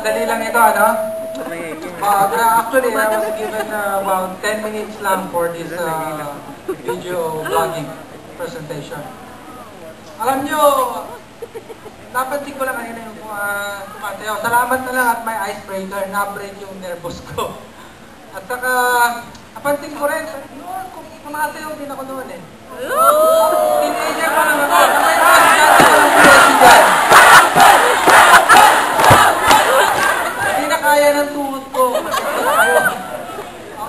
Dali lang ito, ano? Actually, I was given about 10 minutes lang for this video vlogging presentation. Alam nyo, napansin ko lang kanina yung kumatayo. Salamat na lang at may icebreaker, na-break yung nervous ko. At saka, napansin ko rin, yun, kumatayo din ako noon eh. Teenager pa naman ako, na may president. Hindi na kaya ng tuhod ko.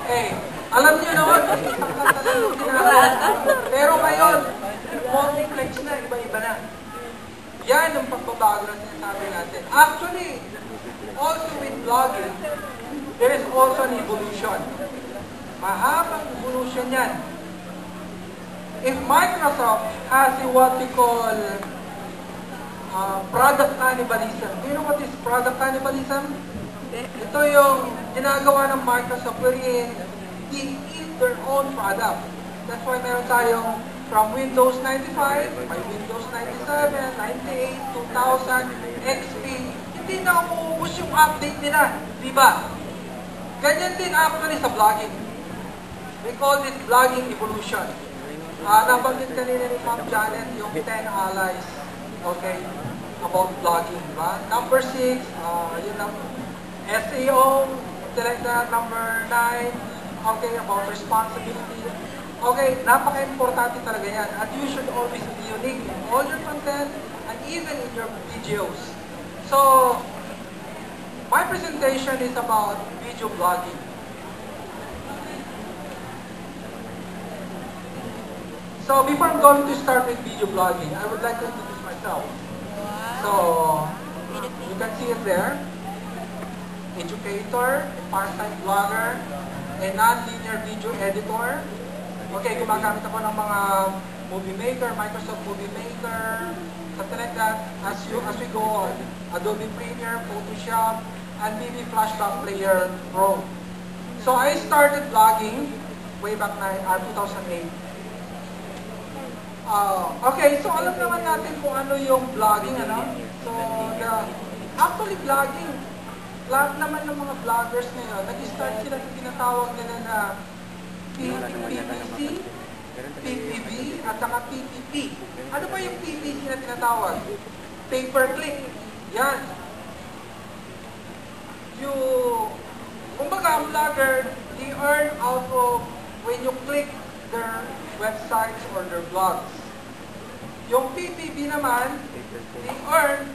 Okay. Alam niyo naman, pero ngayon, multiplex na, iba-iba na. Yan ang pagbabago na sinasabi natin. Actually, also with vlogging, there is also an evolution. Mahabang evolution yan. If Microsoft has what we call product cannibalism. Do you know what is product cannibalism? Ito yung ginagawa ng Microsoft wherein they eat their own product. That's why meron tayong from Windows 95, may Windows 97, 98, 2000, XP. Hindi na umuubos yung update nila. Diba? Ganyan din actually sa vlogging. We call it vlogging evolution. Nabanggit kanina ni Ma'am Janet yung 10 allies. Okay? About vlogging. Diba? Number 6, yun ang SEO. Select that. Number 9, okay, about responsibility. Okay, napaka-importante talaga yan. And you should always be unique in all your content and even in your videos. So, my presentation is about video blogging. So, before I'm going to start with video blogging, I would like to introduce myself. So, you can see it there. Educator, a part-time vlogger, a non-linear video editor. Okay, gumagamit ako ng mga Movie Maker, Microsoft Movie Maker, something like that. As we go on, Adobe Premiere, Photoshop, and maybe Flashback Player Pro. So I started vlogging way back 2008. Okay, so alam naman natin kung ano yung vlogging, ano? So, actually vlogging, lahat naman ng mga vloggers ngayon, nag-start sila sa tinatawag nila na PPC, PPV, at saka PPP. Ano ba yung PPC na tinatawag? Pay-per-click. Yan. Kumbaga ang vlogger, they earn out of when you click their websites or their blogs. Yung PPV naman, they earn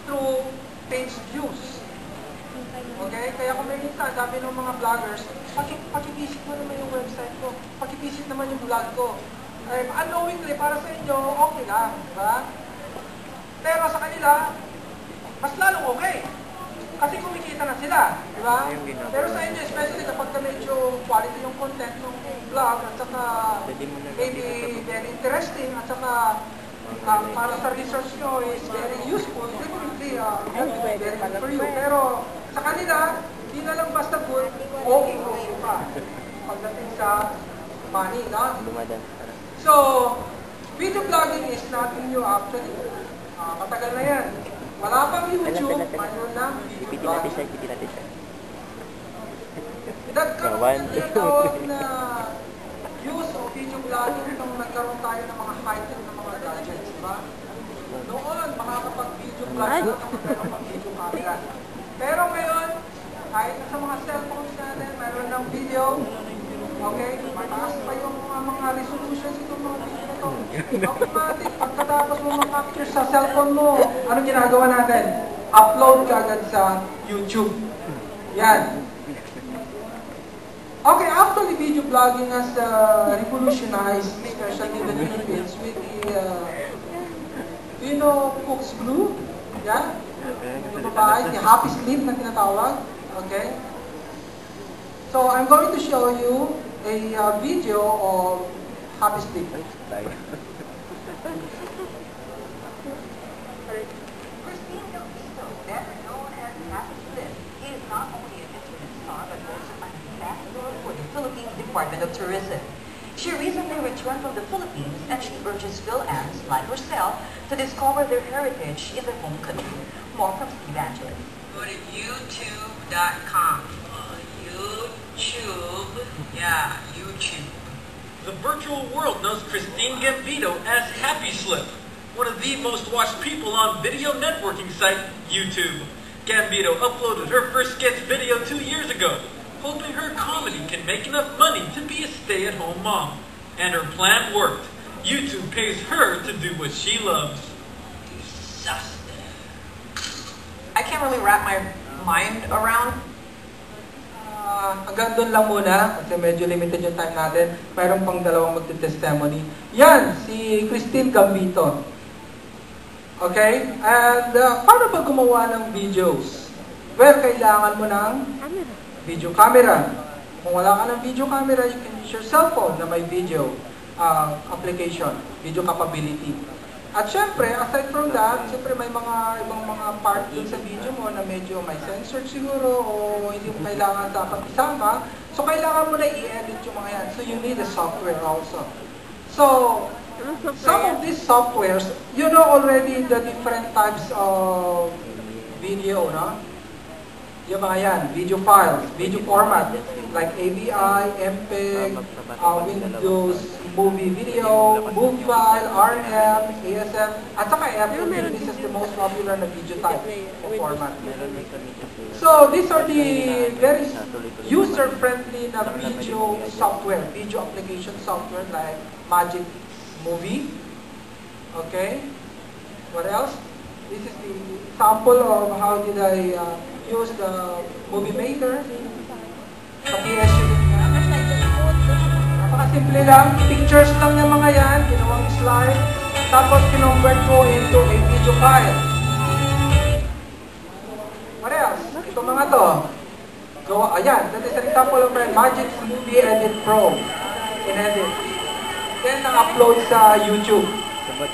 through page views. Okay? Kaya kung may minsan, sabi ng mga vloggers, pakivisit mo naman yung website ko, pakivisit naman yung vlog ko. Unknowingly, para sa inyo, okay lang. Diba? Pero sa kanila, mas lalong okay. Kasi kumikita na sila. Diba? Pero sa inyo, especially kapag medyo quality yung content ng vlog, at saka maybe very interesting, at saka para sa research nyo is very useful, definitely very good for you. Pero sa kanila, hindi na lang basta good, okay pa. Pagdating sa money, no? So, video blogging is nothing new actually. Matagal na yan. Wala pang YouTube, mayroon na video blogging. Nagkaroon na tinatawag na use of video blogging nung nagkaroon tayo ng mga high-tech na mga gadgets, diba? Noon, makakapag-video vlog na makakapag-video camera. Pero ngayon, kahit sa mga cellphones natin, mayroon ng video, okay? Mataas pa yung mga resolutions itong mga video na ito. Automatic, pagkatapos mo makapicture sa cellphone mo, ano ginagawa natin? Upload ka agad sa YouTube. Yan. Okay, actually video blogging has revolutionized, especially in the Philippines, with the, do you know Cook's Glue? Yeah? Yung babae, the happy sleep na tinatawag. Okay? So, I'm going to show you a video of happy sleep. Philippines Department of Tourism. She recently returned from the Philippines and she urges Phil-Ams like herself to discover their heritage in their home country. More from Steve Angeles. go to youtube.com. YouTube. Yeah, YouTube. The virtual world knows Christine Gambito as Happy Slip, one of the most watched people on video networking site YouTube. Gambito uploaded her first sketch video 2 years ago, hoping her comedy can make enough money to be a stay-at-home mom. And her plan worked. YouTube pays her to do what she loves. I can't really wrap my mind around. Hanggang doon lang muna, kasi medyo limited yung time natin. Mayroon pang dalawang magte-testimony. Yan, si Christine Gambito. Okay? And paano ba gumawa ng videos? Well, kailangan mo ng video camera. Kung wala ka ng video camera, you can use your cellphone na may video application, video capability. At syempre, aside from that, syempre may mga ibang mga part dun sa video mo na medyo may censored siguro o hindi mo kailangan dapat isama. So, kailangan mo na i-edit yung mga yan. So, you need a software also. So, some of these softwares, you know already the different types of video, no? Yung mga yan, video files, video format, like AVI, MPEG, Windows Movie Video, MoveFile, RM, ASM, at saka FMV. This is the most popular na video type o format. So, these are the very user-friendly na video software, video application software like Magic Movie. Okay? What else? This is the example of how did I use the Movie Maker sa PSU. Napakasimple lang. Pictures lang yung mga yan. Ginawang slide. Tapos kinonvert ko into a video file. What else? Ito mga to. Gawa. Ayan. That is an example of my Magic Movie Edit Pro. In-edit. Then na-upload sa YouTube. Okay,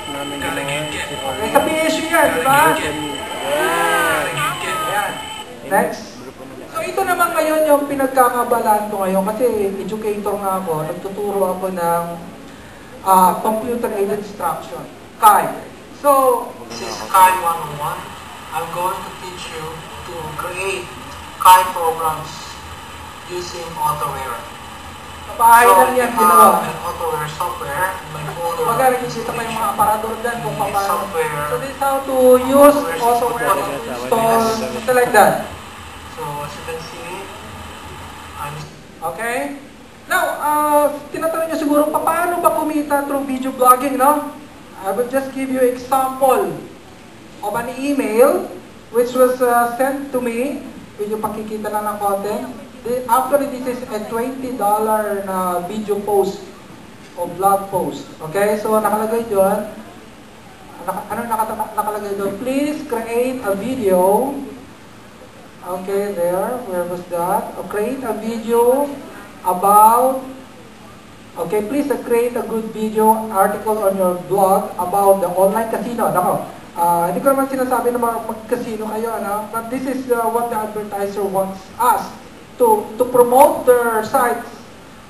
sa PSU yan, di ba? Ayan. Next. So ito naman ngayon yung pinagkakabalaan ko ngayon kasi educator nga ako, nagtuturo ako ng computer-aided instruction, KAI. So, This is KAI 101. I'm going to teach you to create KAI programs using AutoWare. kapahay lang yan ginawa. An AutoWare software, my folder. Pagka nakikita pa yung mga aparador dyan kung paano. Software. So this is how to use AutoWare, install, something like that. So as you can see, I'm Okay? Now, tinatanong nyo siguro, paano ba kumita through video blogging, no? I will just give you example of an email which was sent to me. Medyo pakikita lang ng konti. Actually, this is a $20 na video post o blog post. Okay? So, nakalagay doon. Ano nakalagay doon? Please create a video. Okay, there. Where was that? Create a video about, okay, please create a good video article on your blog about the online casino. Nako, hindi ko naman sinasabi na mag-casino kayo, ano? But this is what the advertiser wants us to promote their sites.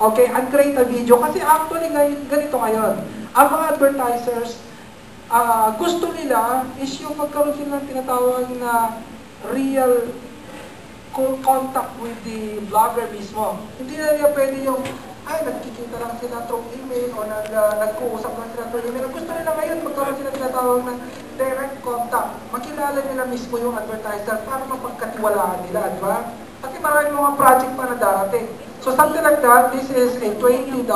Okay, and create a video. Kasi actually, ganito ngayon. Ang mga advertisers, gusto nila is yung magkaroon sila ng tinatawag na real contact with the blogger mismo. Hindi na nila pwede yung, nagkikita lang sila through email o nag-uusap lang sila through email. Gusto nila ngayon magkaroon sila tinatawag ng direct contact. Makilala nila mismo yung advertiser para mapagkatiwalaan nila, di ba? Kasi maraming mga project pa na darating. So something like that, this is a $20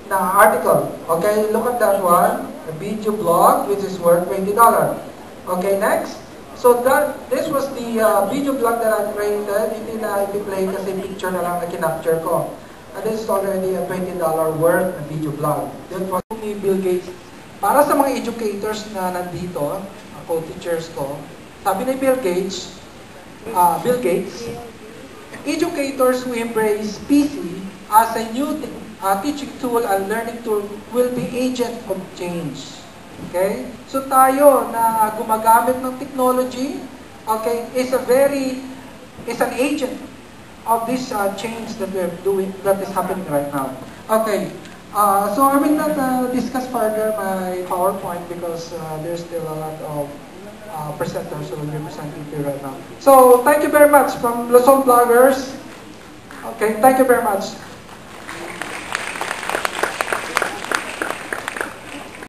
na article. Okay, look at that one. A video blog which is worth $20. Okay, next. So this was the video blog that I created. Hindi na i-play kasi picture na lang na kinapture ko. And this is already a $20 worth na video blog. Then for ni Bill Gates, para sa mga educators na nandito, ako, teachers ko, sabi ni Bill Gates, educators who embrace PC as a new teaching tool and learning tool will be agent of change. Okay? So tayo na gumagamit ng technology, okay, is an agent of this change that we're doing, that is happening right now. Okay. So I will not discuss further my PowerPoint because there's still a lot of presenters who will be presenting to you right now. So, thank you very much from Luzon Vloggers. Okay, thank you very much.